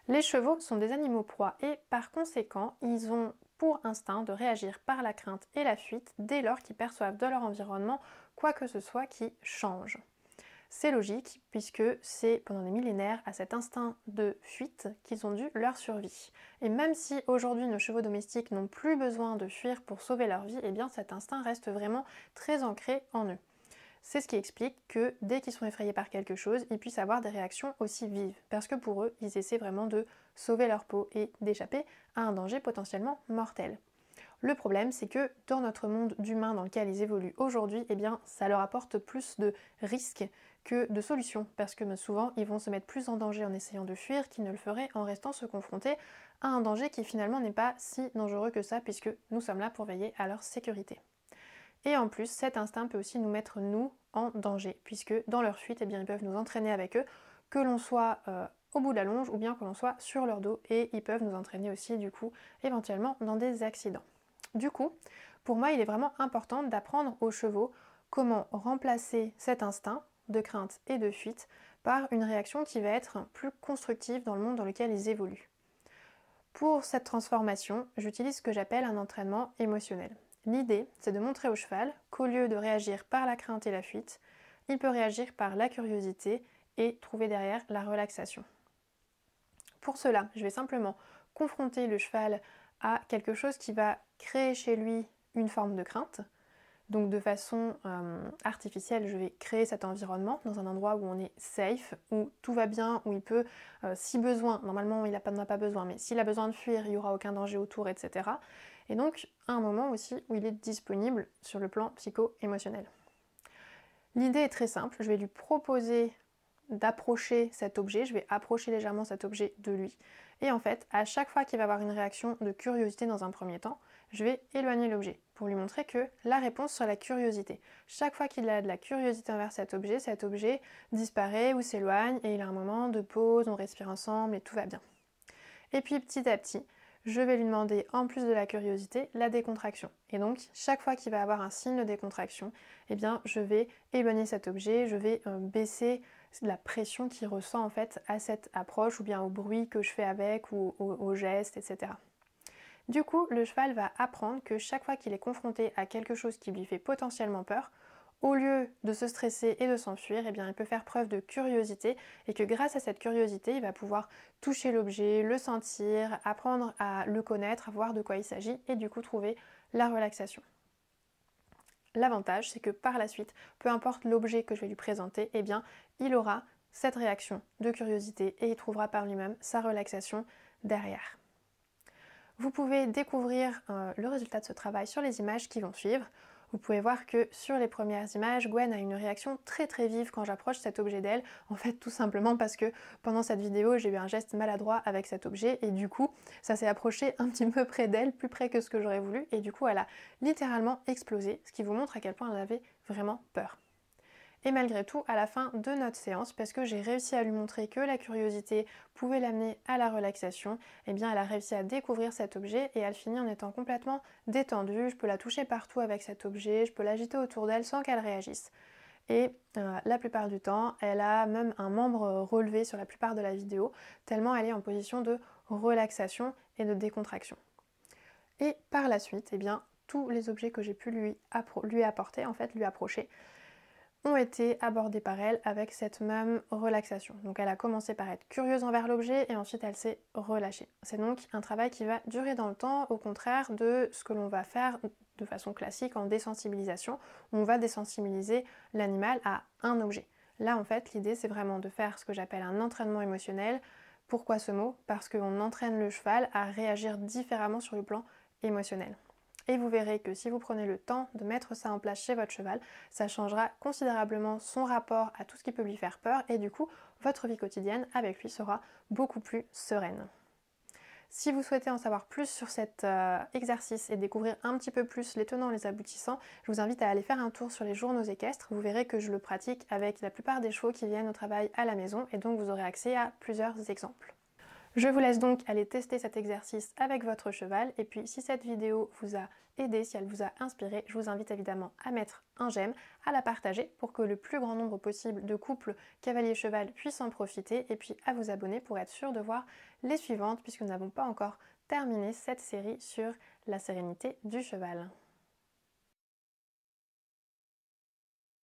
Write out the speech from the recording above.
Les chevaux sont des animaux proies et par conséquent, ils ont pour instinct de réagir par la crainte et la fuite dès lors qu'ils perçoivent de leur environnement quoi que ce soit qui change. C'est logique puisque c'est pendant des millénaires à cet instinct de fuite qu'ils ont dû leur survie. Et même si aujourd'hui nos chevaux domestiques n'ont plus besoin de fuir pour sauver leur vie, eh bien cet instinct reste vraiment très ancré en eux. C'est ce qui explique que dès qu'ils sont effrayés par quelque chose, ils puissent avoir des réactions aussi vives. Parce que pour eux, ils essaient vraiment de sauver leur peau et d'échapper à un danger potentiellement mortel. Le problème, c'est que dans notre monde d'humains dans lequel ils évoluent aujourd'hui, eh bien, ça leur apporte plus de risques que de solutions, parce que souvent, ils vont se mettre plus en danger en essayant de fuir qu'ils ne le feraient en restant se confronter à un danger qui finalement n'est pas si dangereux que ça, puisque nous sommes là pour veiller à leur sécurité. Et en plus, cet instinct peut aussi nous mettre, nous, en danger, puisque dans leur fuite, eh bien, ils peuvent nous entraîner avec eux, que l'on soit au bout de la longe ou bien que l'on soit sur leur dos, et ils peuvent nous entraîner aussi, du coup, éventuellement dans des accidents. Du coup, pour moi, il est vraiment important d'apprendre aux chevaux comment remplacer cet instinct de crainte et de fuite par une réaction qui va être plus constructive dans le monde dans lequel ils évoluent. Pour cette transformation, j'utilise ce que j'appelle un entraînement émotionnel. L'idée, c'est de montrer au cheval qu'au lieu de réagir par la crainte et la fuite, il peut réagir par la curiosité et trouver derrière la relaxation. Pour cela, je vais simplement confronter le cheval à quelque chose qui va créer chez lui une forme de crainte. Donc de façon artificielle, je vais créer cet environnement dans un endroit où on est safe, où tout va bien, où il peut, si besoin, normalement il n'en a pas besoin, mais s'il a besoin de fuir, il n'y aura aucun danger autour, etc. Et donc à un moment aussi où il est disponible sur le plan psycho-émotionnel. L'idée est très simple, je vais lui proposer d'approcher cet objet, je vais approcher légèrement cet objet de lui. Et en fait, à chaque fois qu'il va avoir une réaction de curiosité dans un premier temps, je vais éloigner l'objet pour lui montrer que la réponse sera la curiosité. Chaque fois qu'il a de la curiosité envers cet objet disparaît ou s'éloigne et il a un moment de pause, on respire ensemble et tout va bien. Et puis petit à petit, je vais lui demander, en plus de la curiosité, la décontraction. Et donc, chaque fois qu'il va avoir un signe de décontraction, eh bien, je vais éloigner cet objet, je vais baisser la pression qu'il ressent en fait à cette approche, ou bien au bruit que je fais avec, ou au geste, etc. Du coup, le cheval va apprendre que chaque fois qu'il est confronté à quelque chose qui lui fait potentiellement peur, au lieu de se stresser et de s'enfuir, eh bien, il peut faire preuve de curiosité et que grâce à cette curiosité, il va pouvoir toucher l'objet, le sentir, apprendre à le connaître, à voir de quoi il s'agit et du coup trouver la relaxation. L'avantage, c'est que par la suite, peu importe l'objet que je vais lui présenter, eh bien, il aura cette réaction de curiosité et il trouvera par lui-même sa relaxation derrière. Vous pouvez découvrir le résultat de ce travail sur les images qui vont suivre. Vous pouvez voir que sur les premières images, Gwen a une réaction très très vive quand j'approche cet objet d'elle. En fait, tout simplement parce que pendant cette vidéo, j'ai eu un geste maladroit avec cet objet et du coup, ça s'est approché un petit peu près d'elle, plus près que ce que j'aurais voulu. Et du coup, elle a littéralement explosé, ce qui vous montre à quel point elle avait vraiment peur. Et malgré tout, à la fin de notre séance, parce que j'ai réussi à lui montrer que la curiosité pouvait l'amener à la relaxation, eh bien elle a réussi à découvrir cet objet et elle finit en étant complètement détendue. Je peux la toucher partout avec cet objet, je peux l'agiter autour d'elle sans qu'elle réagisse. Et la plupart du temps, elle a même un membre relevé sur la plupart de la vidéo, tellement elle est en position de relaxation et de décontraction. Et par la suite, eh bien, tous les objets que j'ai pu lui apporter, en fait, lui approcher, ont été abordés par elle avec cette même relaxation. Donc elle a commencé par être curieuse envers l'objet et ensuite elle s'est relâchée. C'est donc un travail qui va durer dans le temps, au contraire de ce que l'on va faire de façon classique en désensibilisation, où on va désensibiliser l'animal à un objet. Là en fait l'idée c'est vraiment de faire ce que j'appelle un entraînement émotionnel. Pourquoi ce mot? Parce qu'on entraîne le cheval à réagir différemment sur le plan émotionnel. Et vous verrez que si vous prenez le temps de mettre ça en place chez votre cheval, ça changera considérablement son rapport à tout ce qui peut lui faire peur et du coup, votre vie quotidienne avec lui sera beaucoup plus sereine. Si vous souhaitez en savoir plus sur cet exercice et découvrir un petit peu plus les tenants et les aboutissants, je vous invite à aller faire un tour sur les journaux équestres. Vous verrez que je le pratique avec la plupart des chevaux qui viennent au travail à la maison et donc vous aurez accès à plusieurs exemples. Je vous laisse donc aller tester cet exercice avec votre cheval et puis si cette vidéo vous a aidé, si elle vous a inspiré, je vous invite évidemment à mettre un j'aime, à la partager pour que le plus grand nombre possible de couples cavalier-cheval puissent en profiter et puis à vous abonner pour être sûr de voir les suivantes puisque nous n'avons pas encore terminé cette série sur la sérénité du cheval.